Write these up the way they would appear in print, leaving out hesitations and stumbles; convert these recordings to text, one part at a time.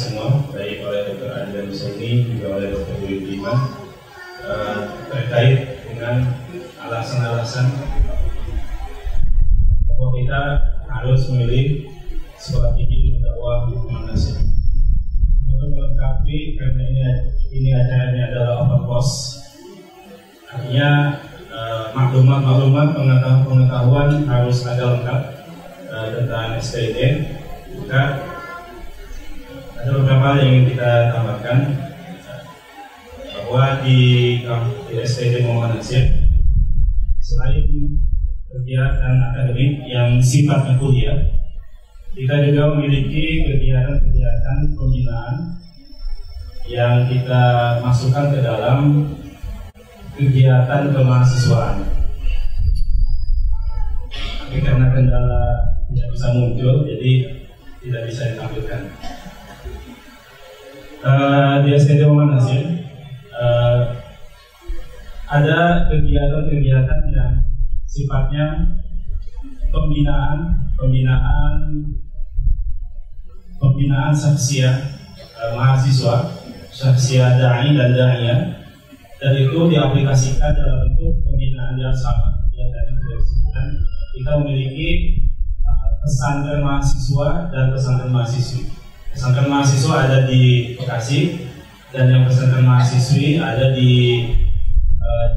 semua, baik oleh Dr. Adrian Husseini juga oleh Dr. Willy Budiman, terkait dengan alasan-alasan bahwa kita harus memilih sekolah tinggi dakwah Muhammadiyah. Untuk melengkapi, karena ini acaranya adalah open course, artinya maklumat-maklumat pengetahuan harus ada lengkap tentang STID. Juga ada beberapa hal yang ingin kita tambahkan, bahwa di STID Muhammadiyah selain kegiatan akademik yang sifatnya kuliah, kita juga memiliki kegiatan-kegiatan pembinaan yang kita masukkan ke dalam kegiatan kemahasiswaan. Tapi karena kendala tidak bisa muncul, jadi tidak bisa ditampilkan. Di STID Muhammadiyah ada kegiatan-kegiatan yang sifatnya pembinaan saksiyah mahasiswa, saksiyah da'i dan da'iyah, dan itu diaplikasikan dalam bentuk pembinaan yang sama yang tadi sudah disebutkan. Kita memiliki pesantren mahasiswa dan pesantren mahasiswi. Pesantren mahasiswa ada di Bekasi dan yang pesantren mahasiswi ada di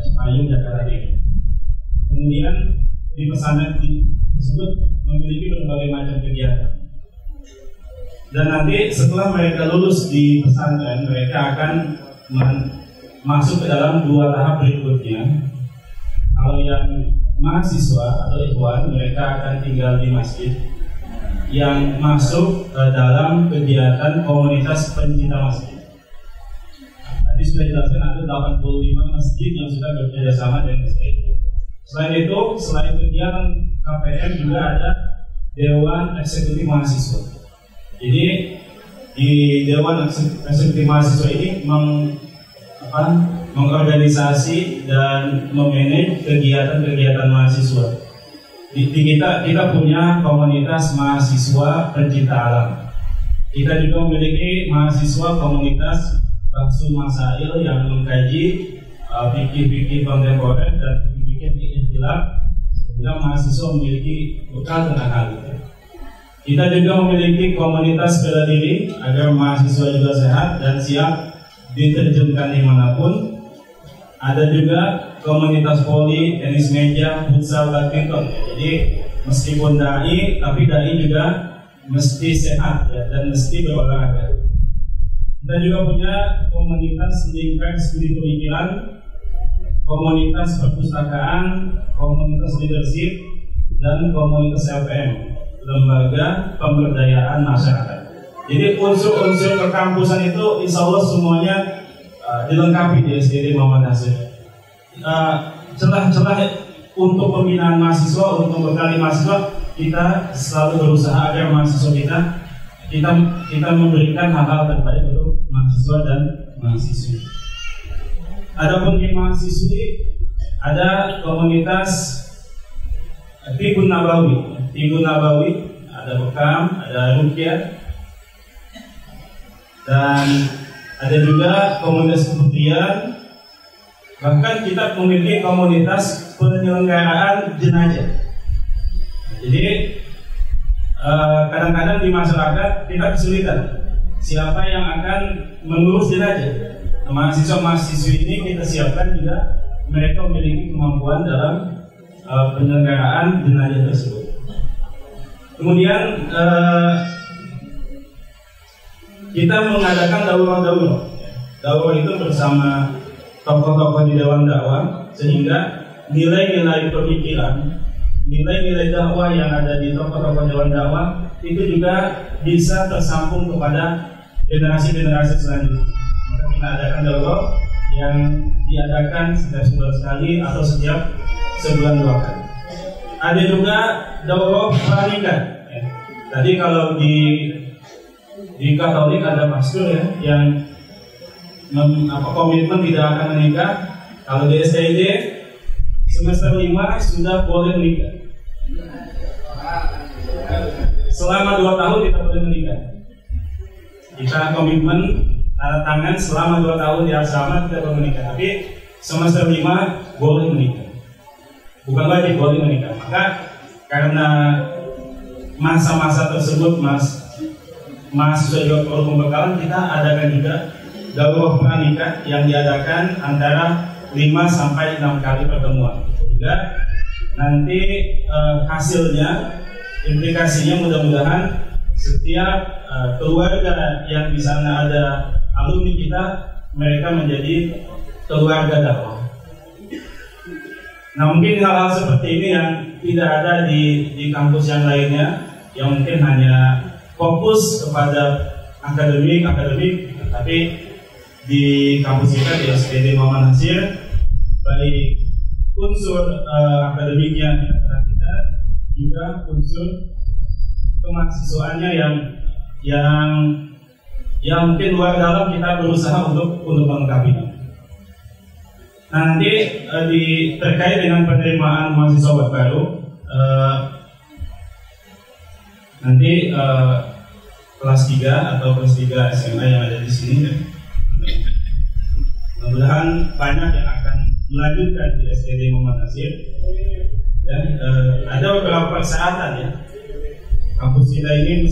Cipayung, Jakarta Timur. Kemudian di pesantren tersebut memiliki berbagai macam kegiatan. Dan nanti setelah mereka lulus di pesantren, mereka akan masuk ke dalam dua tahap berikutnya. Kalau yang mahasiswa atau ikhwan, mereka akan tinggal di masjid yang masuk dalam kegiatan komunitas pencinta masjid. Tadi sudah dijelaskan ada 85 masjid yang sudah bekerja sama dengan STID. Selain itu, selain kegiatan KPM juga ada Dewan Eksekutif Mahasiswa. Jadi di Dewan Eksekutif Mahasiswa ini mengorganisasi dan memanage kegiatan-kegiatan mahasiswa. Kita punya komunitas mahasiswa pencinta alam. Kita juga memiliki mahasiswa komunitas Bahsul Masail yang mengkaji fikih-fikih kontemporer dan fikih-fikih ikhtilaf, sehingga mahasiswa memiliki bekal tentang hal itu. Kita juga memiliki komunitas bela diri agar mahasiswa juga sehat dan siap diterjunkan dimanapun. Ada juga komunitas voli, tenis meja, futsal, badminton. Jadi meskipun dai, tapi dai juga mesti sehat ya, dan mesti berolahraga. Kita juga punya komunitas lingkar studi pemikiran, komunitas perpustakaan, komunitas leadership, dan komunitas LPM, lembaga pemberdayaan masyarakat. Jadi unsur-unsur kekampusan itu insya Allah semuanya dilengkapi di STID Muhammadiyah. Celah-celah untuk pembinaan mahasiswa, untuk membekali mahasiswa, kita selalu berusaha agar mahasiswa kita memberikan hal-hal terbaik untuk mahasiswa dan mahasiswi. Adapun di mahasiswi ada komunitas Tibun Nabawi, ada Bekam, ada Rukyah, dan ada juga komunitas kementerian. Bahkan kita memiliki komunitas penyelenggaraan jenazah. Jadi kadang-kadang di masyarakat kita kesulitan siapa yang akan mengurus jenazah. Mahasiswa-mahasiswi ini kita siapkan juga mereka memiliki kemampuan dalam penyelenggaraan jenazah tersebut. Kemudian kita mengadakan daurah itu bersama tokoh-tokoh di Dewan Dakwah, sehingga nilai-nilai pemikiran, nilai-nilai dakwah yang ada di tokoh-tokoh Dewan Dakwah itu juga bisa tersambung kepada generasi-generasi selanjutnya. Maka kita adakan daurah yang diadakan setiap sebulan sekali atau setiap sebulan 2 kali. Ada juga daurah pernikahan. Tadi kalau di Katolik ada pastor ya yang komitmen tidak akan menikah. Kalau di STID semester 5 sudah boleh menikah. Selama 2 tahun kita boleh menikah. kita komitmen tanda tangan selama 2 tahun di asrama kita boleh menikah, tapi semester 5 boleh menikah, bukan wajib, boleh menikah. Maka karena masa-masa tersebut mahasiswa juga perlu pembekalan, kita adakan juga daurah pranikah yang diadakan antara 5 sampai 6 kali pertemuan. Sehingga nanti hasilnya, implikasinya mudah-mudahan setiap keluarga yang di sana ada alumni kita, mereka menjadi keluarga dakwah. Nah, mungkin hal-hal seperti ini yang tidak ada di kampus yang lainnya, yang mungkin hanya fokus kepada akademik, tapi di kampus kita di SPD Muhammad Nasir, baik unsur akademiknya kita perhatikan, juga unsur kemahasiswaannya yang mungkin luar dalam kita berusaha untuk melengkapinya. Nanti terkait dengan penerimaan mahasiswa baru, nanti kelas 3 atau kelas 3 SMA yang ada di sini, mudah-mudahan banyak yang akan melanjutkan di SPD Muhammad Nasir. Dan ada beberapa persyaratan ya. Kampus kita ini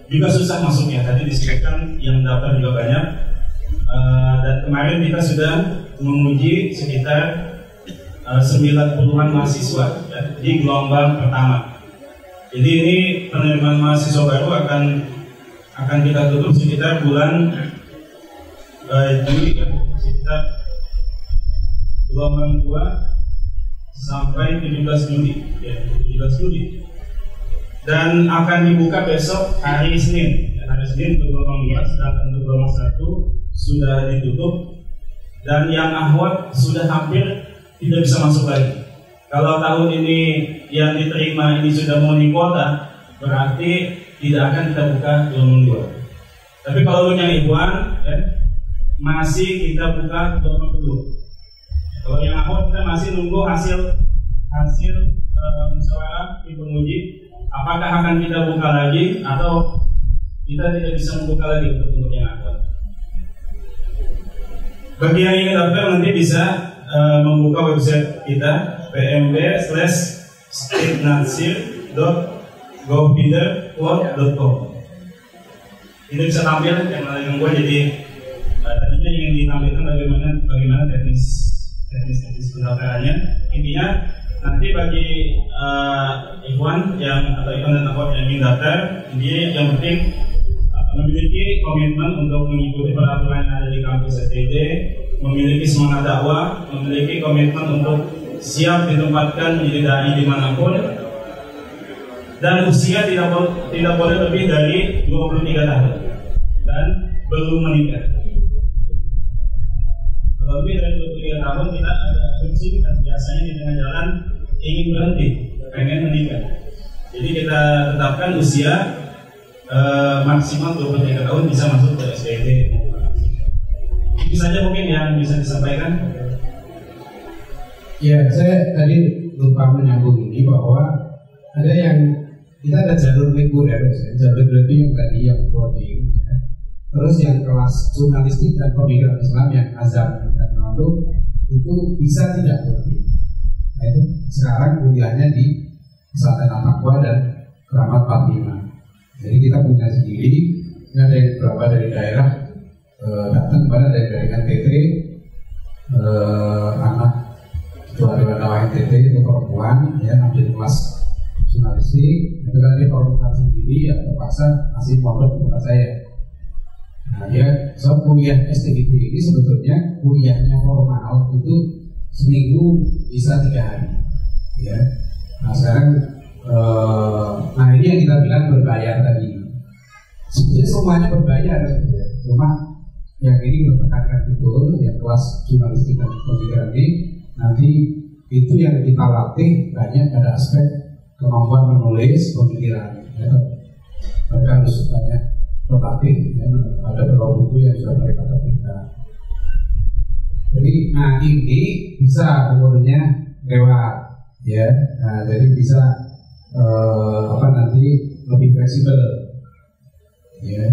juga susah masuknya. Tadi disebutkan yang daftar juga banyak. Dan kemarin kita sudah menguji sekitar 90-an mahasiswa ya, di gelombang pertama. Jadi ini penerimaan mahasiswa baru akan kita tutup sekitar bulan Juli ya, sekitar gelombang 2 sampai 17 Juli ya, 17 Juli. Dan akan dibuka besok hari Senin. Hari Senin untuk gelombang 2, sedangkan untuk gelombang 1 sudah ditutup. Dan yang ahwat sudah hampir tidak bisa masuk lagi. Kalau tahun ini yang diterima ini sudah memenuhi kuota, berarti tidak akan kita buka gelombang 2. Tapi kalau yang ikhwan masih kita buka gelombang 2. Kalau yang ahwat kita masih nunggu hasil musyawarah di penguji, apakah akan kita buka lagi atau kita tidak bisa membuka lagi untuk yang ahwat. Bagi yang ingin daftar nanti bisa membuka website kita pmb/streetnatsir.govbidder.com. Ini bisa tampil yang gue jadi tadinya ingin ditampilkan bagaimana teknis pendaftarannya. Intinya nanti bagi ikhwan atau ikhwan dan akhwat yang ingin daftar, ini yang penting memiliki komitmen untuk mengikuti peraturan yang ada di kampus SPD, memiliki semangat dakwah, memiliki komitmen untuk siap ditempatkan menjadi dai dimanapun, dan usia tidak boleh lebih dari 23 tahun dan belum menikah. Kalau lebih dari 23 tahun kita ada kesulitan, biasanya di tengah jalan ingin berhenti, pengen menikah. Jadi kita tetapkan usia maksimal 23 tahun bisa masuk ke SPD. Itu saja mungkin yang bisa disampaikan. Ya, saya tadi lupa menyambung ini bahwa ada yang kita ada jalur reguler, jalur itu yang tadi yang coding, ya. Terus yang kelas jurnalistik dan pemikiran Islam yang azam dan lalu itu bisa tidak coding. Nah itu sekarang kuliahnya di Pesantren Al-Taqwa dan Keramat 45. Jadi kita punya sendiri, ini ada yang beberapa dari daerah datang kepada dari NTT, anak ketua Dewan Dakwah NTT itu perempuan, ya ambil kelas jurnalistik, itu kan dia perempuan sendiri, ya terpaksa masih mondok di tempat saya. Nah dia kuliah STGB ini sebetulnya kuliahnya formal itu seminggu bisa 3 hari, ya. Nah sekarang nah ini yang kita bilang berbayar tadi. Sebenarnya semuanya berbayar, cuma yang ini bertekankan betul, yang kelas jurnalistik dan pemikiran ini nanti itu yang kita latih banyak pada aspek kemampuan menulis pemikiran. Ya. Mereka harus banyak berlatih, ya. Ada beberapa buku yang sudah mereka terbitkan. Jadi, nah ini bisa umurnya lewat, ya. Nah, jadi bisa nanti lebih fleksibel, ya.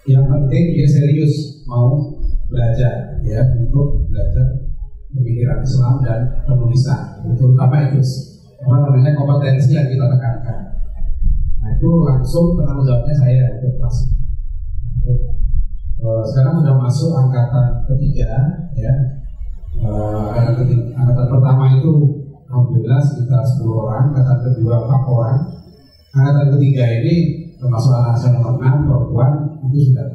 Yang penting dia serius mau belajar, ya, untuk belajar pemikiran Islam dan penulisan. Terutama itu kompetensi yang kita tekankan. Nah, itu langsung penanggung jawabnya saya untuk kelas. Sekarang sudah masuk angkatan ketiga, ya. Angkatan pertama itu alhamdulillah sekitar 10 orang, angkatan kedua 4 orang, angkatan ketiga ini termasuk anak saya nomor 6 perempuan itu sudah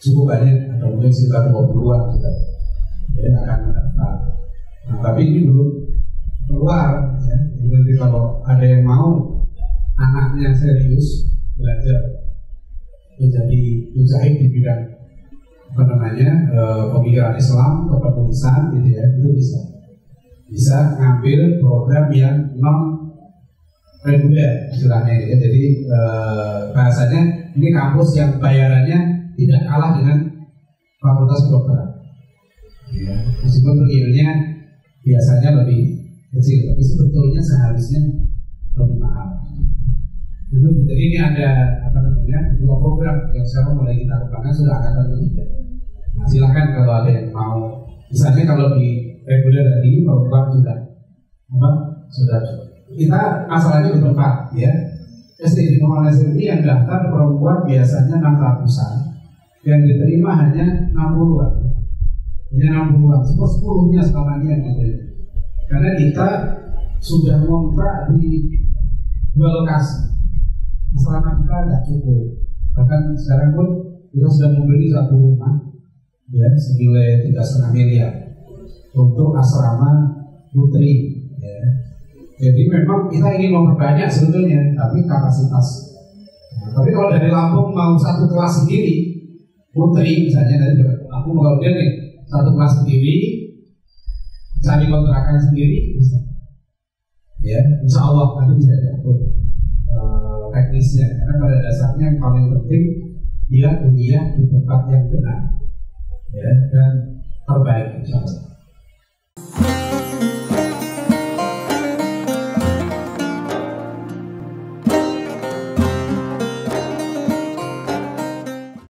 cukup banyak, atau mungkin sekitar 20-an sudah, jadi akan mendaftar. Nah, tapi ini belum keluar, ya. Jadi nanti kalau ada yang mau anaknya serius belajar menjadi mujahid di bidang pemikiran Islam, kepenulisan, gitu ya, itu bisa ngambil program yang non reguler istilahnya, ya. Jadi bahasanya ini kampus yang bayarannya tidak kalah dengan fakultas kedokteran, ya. Meskipun realnya biasanya lebih kecil, tapi sebetulnya seharusnya lebih mahal. Jadi ini ada dua program yang sekarang mulai kita kembangkan, sudah angkatan ketiga. Nah, silakan kalau ada yang mau. Misalnya kalau di reguler tadi perempuan sudah kita masalahnya di tempat, ya. SD di Muhammadiyah ini yang daftar perempuan biasanya 600-an, yang diterima hanya 60-an. Hanya 60-an, 10-nya selama ini yang diterima. Karena kita sudah ngontrak di 2 lokasi. Selama kita tidak cukup. Bahkan sekarang pun kita sudah membeli 1 rumah, ya, senilai 3,5 miliar untuk asrama putri, ya. Jadi memang kita ingin memperbanyak sebetulnya, tapi kapasitas. Nah, tapi kalau dari Lampung mau 1 kelas sendiri putri, misalnya dari Lampung mau dia nih 1 kelas sendiri, cari kontrakan sendiri bisa, ya, insya Allah nanti bisa diatur teknisnya. Karena pada dasarnya yang paling penting dia kuliah di tempat yang benar, ya, dan terbaik insya Allah.